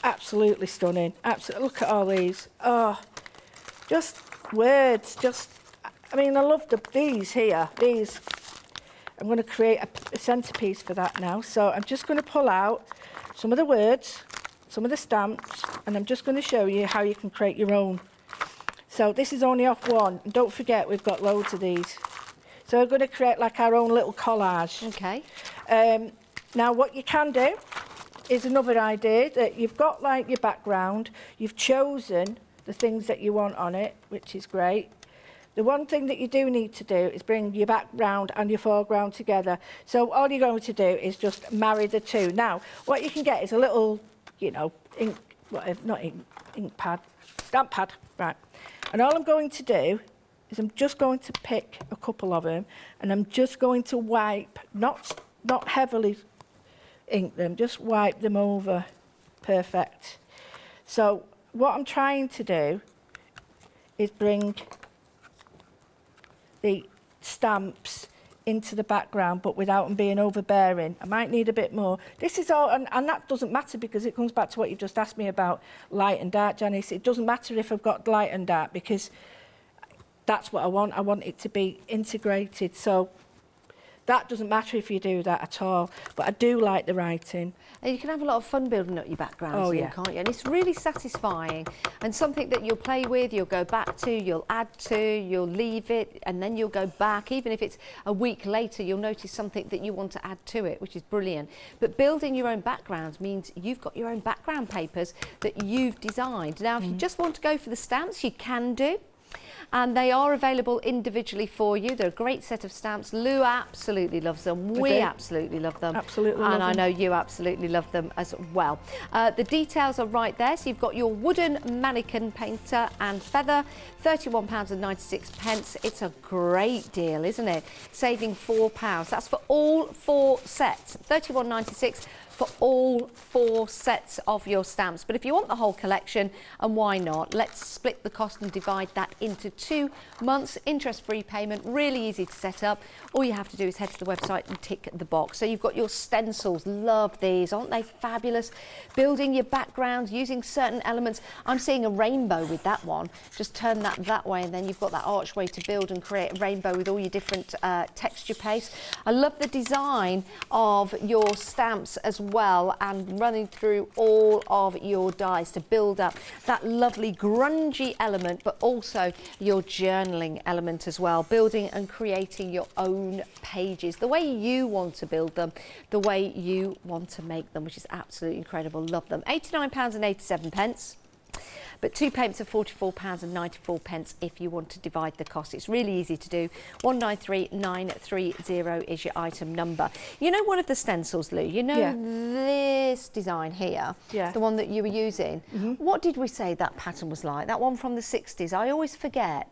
Absolutely stunning. Absolutely, look at all these. Oh, just words. I mean, I love these here. These. I'm going to create a centerpiece for that now. So I'm just going to pull out some of the words, some of the stamps, and I'm just going to show you how you can create your own. So this is only off one, and don't forget we've got loads of these. So we're going to create like our own little collage. Okay. Now what you can do is another idea, that you've got like your background, you've chosen the things that you want on it, which is great. The one thing that you do need to do is bring your background and your foreground together. So all you're going to do is just marry the two. Now, what you can get is a little, ink, whatever, not ink pad, stamp pad, right. And all I'm going to do is I'm just going to pick a couple of them, and I'm just going to wipe, not heavily ink them, just wipe them over. Perfect. So what I'm trying to do is bring the stamps into the background, but without them being overbearing. I might need a bit more. This is all, and that doesn't matter, because it comes back to what you've just asked me about light and dark, Janice. It doesn't matter if I've got light and dark, because that's what I want. I want it to be integrated. So that doesn't matter if you do that at all, but I do like the writing. And you can have a lot of fun building up your backgrounds, can't you? And it's really satisfying, and something that you'll play with, you'll go back to, you'll add to, you'll leave it, and then you'll go back. Even if it's a week later, you'll notice something that you want to add to it, which is brilliant. But building your own backgrounds means you've got your own background papers that you've designed. Now, if you just want to go for the stamps, you can do. And they are available individually for you. They're a great set of stamps. Lou absolutely loves them. We absolutely love them. Absolutely. And I know you absolutely love them as well. The details are right there. So you've got your wooden mannequin painter and feather, £31.96. It's a great deal, isn't it? Saving £4. That's for all 4 sets. £31.96 for all 4 sets of your stamps. But if you want the whole collection, and why not, let's split the cost and divide that into 2 months. Interest-free payment, really easy to set up. All you have to do is head to the website and tick the box. So you've got your stencils. Love these, aren't they fabulous? Building your backgrounds, using certain elements. I'm seeing a rainbow with that one. Just turn that way, and then you've got that archway to build and create a rainbow with all your different texture paste. I love the design of your stamps as well, and running through all of your dies to build up that lovely grungy element, but also your journaling element as well, building and creating your own pages the way you want to build them, the way you want to make them, which is absolutely incredible. Love them. £89.87. But 2 payments of £44.94 if you want to divide the cost. It's really easy to do. 193930 is your item number. You know one of the stencils, Lou? You know this design here, the one that you were using. What did we say that pattern was like? That one from the 60s? I always forget.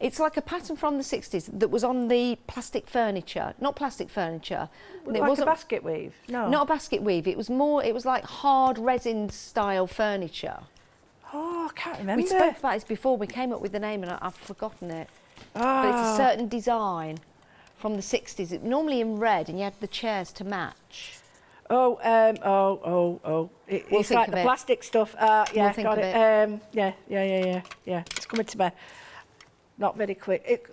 It's like a pattern from the 60s that was on the plastic furniture. Not plastic furniture. It wasn't a basket weave? No. Not a basket weave. It was more, it was like hard resin style furniture. Oh, I can't remember. We spoke about this before. We came up with the name and I've forgotten it. But it's a certain design from the 60s. It, normally in red, and you had the chairs to match. Oh, it's like the plastic stuff. Yeah, got it. Yeah. It's coming to me. Not very quick.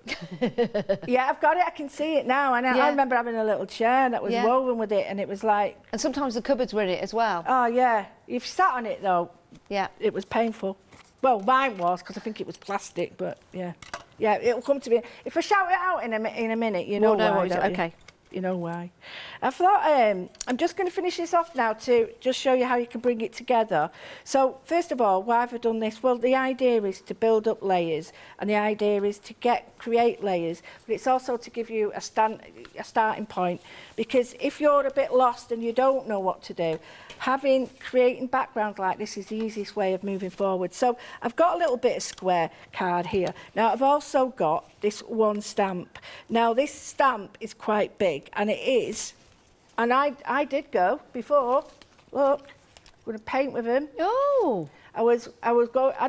Yeah, I've got it. I can see it now. And I remember having a little chair that was woven with it, and it was like. And sometimes the cupboards were in it as well. Oh yeah. If you sat on it though, it was painful. Well, mine was because I think it was plastic, but yeah, it'll come to me. If I shout it out in a minute, you know why. Okay. You know why. I thought I'm just going to finish this off now to just show you how you can bring it together. So first of all, why have I done this? Well, the idea is to build up layers, and the idea is to create layers, but it's also to give you a starting point, because if you're a bit lost and you don't know what to do, creating backgrounds like this is the easiest way of moving forward. So I've got a little bit of square card here. Now I've also got this one stamp. Now this stamp is quite big, and it is, and I did go before. Look, I'm going to paint with them. Oh. I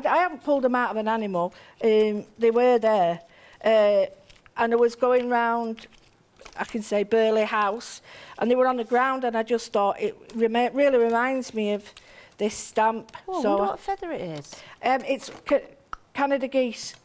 haven't pulled them out of an animal. They were there, and I was going round, I can say, Burley House, and they were on the ground, and I just thought it really reminds me of this stamp. Oh, I wonder what feather it is. It's Canada geese.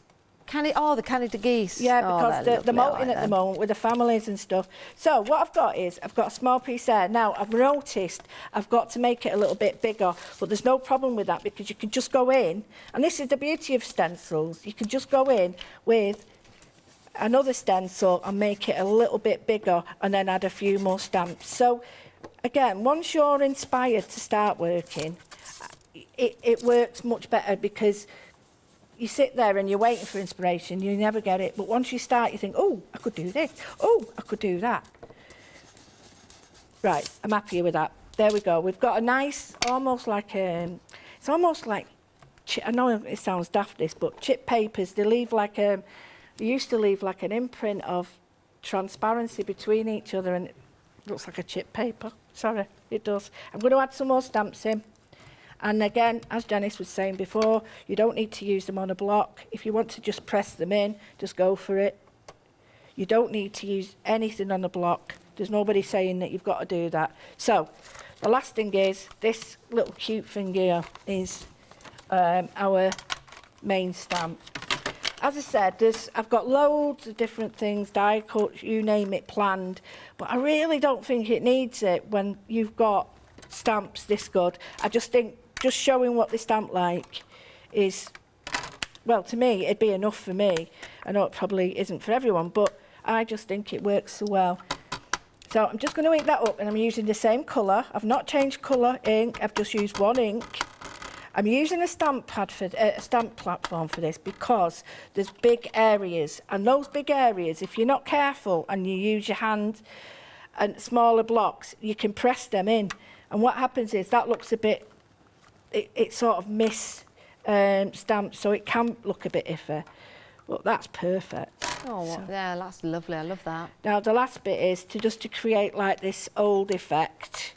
The Canada geese. Yeah, because they're molting at the moment with the families and stuff. So what I've got is, I've got a small piece there. Now, I've noticed I've got to make it a little bit bigger, but there's no problem with that, because you can just go in, and this is the beauty of stencils, you can just go in with another stencil and make it a little bit bigger, and then add a few more stamps. So again, once you're inspired to start working, it works much better, because you sit there and you're waiting for inspiration, you never get it, but once you start you think, oh, I could do this, oh, I could do that. Right, I'm happier with that. There we go. We've got a nice, almost like it's almost like, I know it sounds daft this, but chip papers, they leave like they used to leave like an imprint of transparency between each other, and it looks like a chip paper. Sorry, it does. I'm going to add some more stamps in. And again, as Janice was saying before, you don't need to use them on a block. If you want to just press them in, just go for it. You don't need to use anything on a block. There's nobody saying that you've got to do that. So the last thing is, this little cute thing here is our main stamp. As I said, I've got loads of different things, die cuts, you name it, planned, but I really don't think it needs it when you've got stamps this good. I just think just showing what they stamp like is, well, to me, it'd be enough for me. I know it probably isn't for everyone, but I just think it works so well. So I'm just going to ink that up, and I'm using the same colour. I've not changed colour ink, I've just used one ink. I'm using a stamp pad for a stamp platform for this, because there's big areas, and those big areas, if you're not careful and you use your hand and smaller blocks, you can press them in, and what happens is that looks a bit, it sort of stamped, so it can look a bit iffy. Well, that's perfect. Oh, so, yeah, that's lovely. I love that. Now the last bit is to create like this old effect.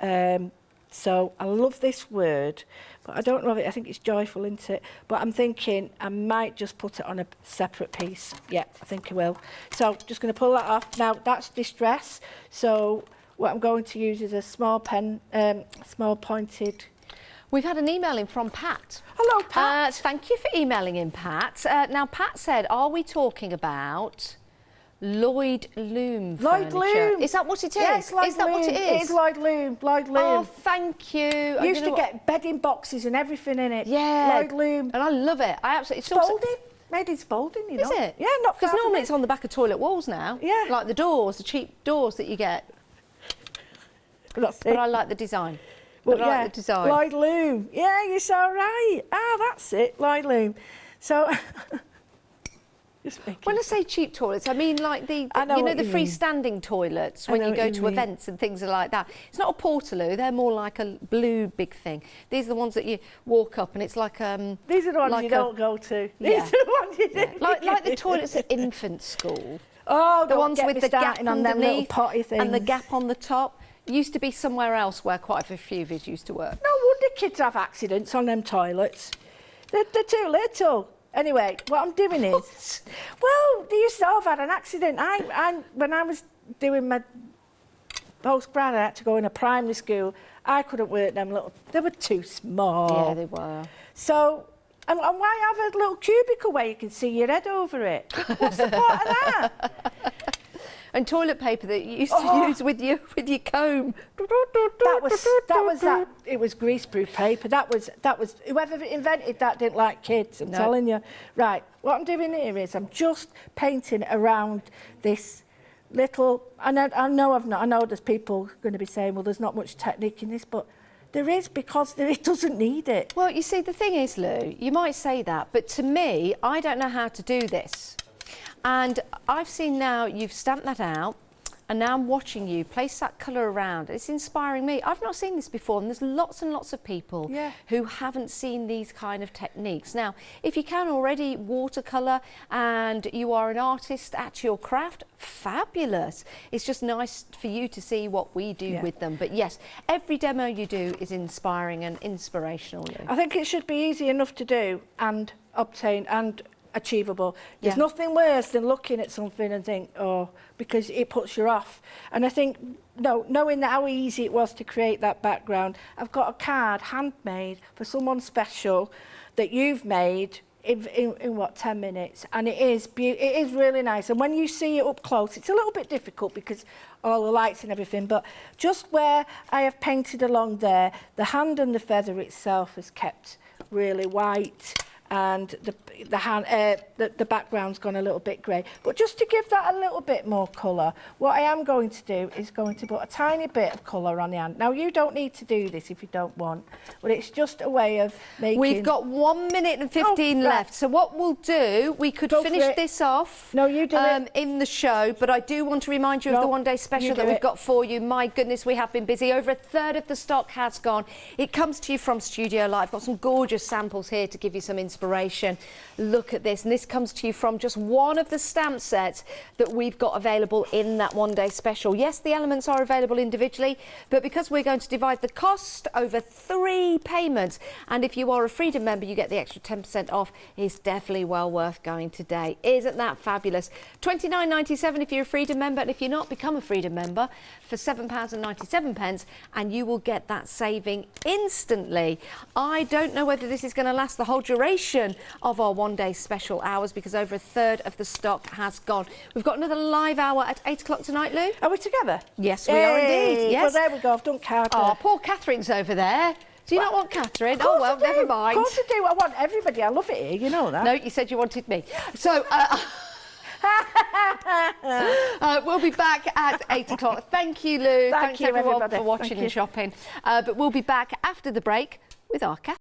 So I love this word, but I don't love it. I think it's joyful, isn't it? But I'm thinking I might just put it on a separate piece. Yeah, I think I will. So just going to pull that off. Now that's distress. So what I'm going to use is a small pen, small pointed. We've had an email in from Pat. Hello, Pat. Thank you for emailing in, Pat. Now, Pat said, are we talking about Lloyd Loom furniture? Lloyd Loom. Is that what it is? Yes, Lloyd is that Loom. what it is? It is Lloyd Loom. Lloyd Loom. Oh, thank you. You used to get bedding boxes and everything in it. Yeah. Lloyd Loom. And I love it. I absolutely. It's folding. Made in folding, you know. Is it? Yeah, not because normally it's on the back of toilet walls now. Yeah. Like the doors, the cheap doors that you get. That's it. But I like the design. But I like the design. Lloyd Loom. Yeah, you're so right. Ah, that's it, Lloyd Loom. So, when I say cheap toilets, I mean like the the freestanding toilets when you go to events and things like that. It's not a portaloo; they're more like a blue big thing. These are the ones that you walk up and it's like These are the ones like you don't go to. These are the ones you do. Like the toilets at infant school. Oh, the ones with the gap on them little potty things and the gap on the top. Used to be somewhere else where quite a few of us used to work. No wonder kids have accidents on them toilets. They're too little. Anyway, what I'm doing is, well, they used to have had an accident. When I was doing my post-grad, I had to go in a primary school. I couldn't work them little, they were too small. Yeah, they were. So, and why have a little cubicle where you can see your head over it? What's the point of that? And toilet paper that you used to use with your comb. It was greaseproof paper. That was whoever invented that didn't like kids, I'm telling you. Right, what I'm doing here is I'm just painting around this little, I know there's people going to be saying, well, there's not much technique in this, but there is, because it doesn't need it. Well, you see, the thing is, Lou, you might say that, but to me, I don't know how to do this. And I've seen now you've stamped that out, and now I'm watching you place that colour around. It's inspiring me. I've not seen this before, and there's lots and lots of people who haven't seen these kind of techniques. Now, if you can already watercolour and you are an artist at your craft, fabulous. It's just nice for you to see what we do with them. But yes, every demo you do is inspiring and inspirational. Lou. I think it should be easy enough to do and obtain and achievable. There's nothing worse than looking at something and think, oh, because it puts you off. And I think, no, knowing how easy it was to create that background, I've got a card handmade for someone special that you've made in what, 10 minutes, and it is really nice. And when you see it up close, it's a little bit difficult because all the lights and everything, but just where I have painted along there, the hand and the feather itself is kept really white, and the background's gone a little bit grey. But just to give that a little bit more colour, what I am going to do is going to put a tiny bit of colour on the hand. Now, you don't need to do this if you don't want, but it's just a way of making... We've got 1 minute and 15 left, so what we'll do, we could finish this off in the show, but I do want to remind you of the one-day special that we've got for you. My goodness, we have been busy. Over a third of the stock has gone. It comes to you from Studio Live. I've got some gorgeous samples here to give you some inspiration. Look at this, and this comes to you from just one of the stamp sets that we've got available in that one-day special. Yes, the elements are available individually, but because we're going to divide the cost over 3 payments, and if you are a Freedom member, you get the extra 10% off, it's definitely well worth going today. Isn't that fabulous? £29.97 if you're a Freedom member, and if you're not, become a Freedom member for £7.97, and you will get that saving instantly. I don't know whether this is going to last the whole duration of our one-day special hours, because over a third of the stock has gone. We've got another live hour at 8 o'clock tonight, Lou. Are we together? Yes, we are indeed. Yes. Well, there we go. I've done card. Oh, poor Catherine's over there. Do you not want Catherine? Oh, well, never mind. Of course I do. I want everybody. I love it here. You know that. No, you said you wanted me. So... we'll be back at 8 o'clock. Thank you, Lou. Thanks everyone for watching and shopping. But we'll be back after the break with our Catherine.